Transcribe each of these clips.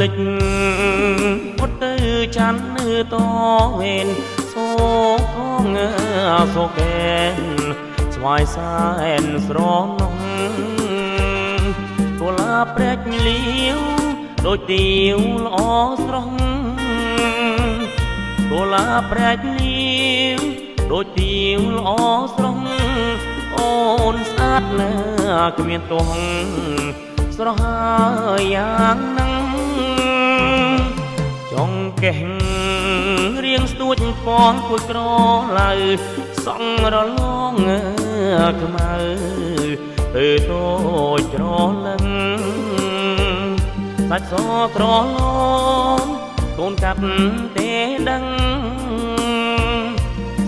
លិចពុតទៅច័ន្ទនៅតវេនសូខងសូកែនស្វាយសែនស្រនំកុលាបព្រែកលាវដូចទៀវល្អស្រស់កុលាបព្រែកលាវដូចទៀវល្អស្រស់អូនស្អាតណាស់គ្មានទោះស្រស់ហើយយ៉ាងហ្នឹងចង់កេះរៀងស្ទួចពងគួយក្រឡៅសង់រលងខ្មៅទៅតូចច្រលឹងសាច់សត្រឡងកូនកាត់ទេដឹង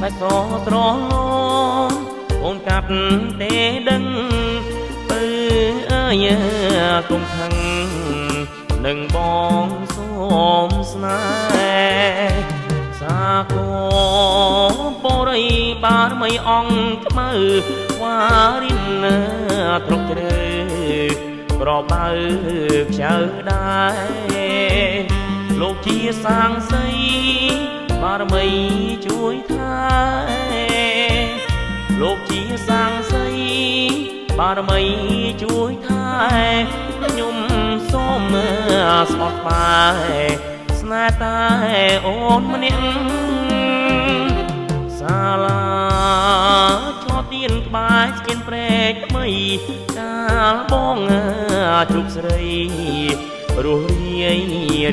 សាច់សត្រឡងកូនកាត់ទេដឹងទៅអើយកុំខឹងនឹងបងសូមស្នេហ៍សាគរបរិបារមីអង្គខ្មៅវ៉ារិនត្រុកជ្រៅក្របើខ្ចៅដែរលោកជាសាងសីបារមីជួយថែលោកជាសាងសីបារមីជួយថែខ្ញុំសូមស្អប់បាយស្នេហ៍តែអូនម្នាក់សាលាឈប់ទៀនក្បែរស្គៀនព្រែកថ្មីកាលបងជុកស្រីរស់រាយ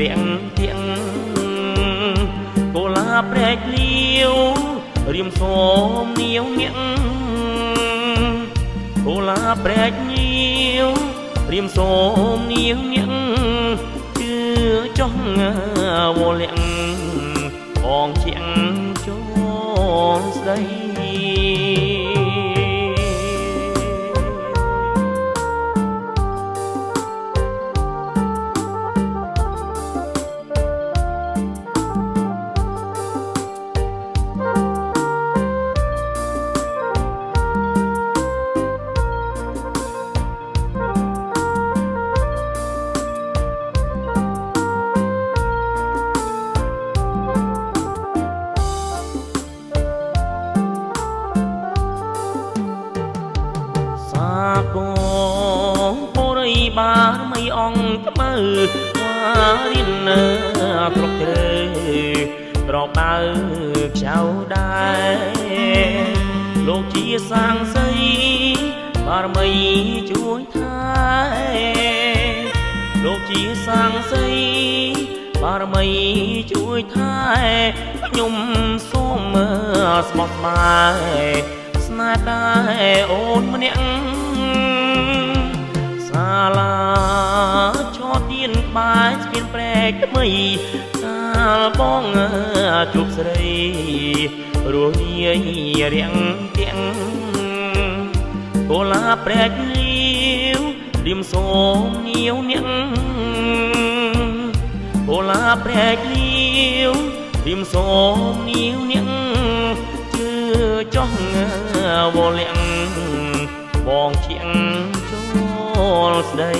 រៀងទៀងកុលាបព្រែកលាវរៀមសូមនាវញាក់កុលាបព្រែកលាវរៀមសូមនាងញាក់ជឿចង់វលាក់បងជាងចូលស្ដីកងបរិបារមីអង្គខ្មៅវ៉ារិនត្រុកជ្រៅក្របើខ្ចៅដែរលោកជាសាងសីបារមីជួយថែលោកជាសាងសីបារមីជួយថែខ្ញុំសូមស្មោះស្ម័គ្រស្នេហ៍តែអូនម្នាក់សាលាឈប់ទៀនក្បែរស្ពានព្រែកថ្មីកាលបងជុកស្រីរស់រាយរៀងទៀងកុលាបព្រែកលាវរៀមសូមនាវញាក់កុលាបព្រែកលាវរៀមសូមនាវញាក់ជឿចង់វលាក់បងជាងចូលស្ដី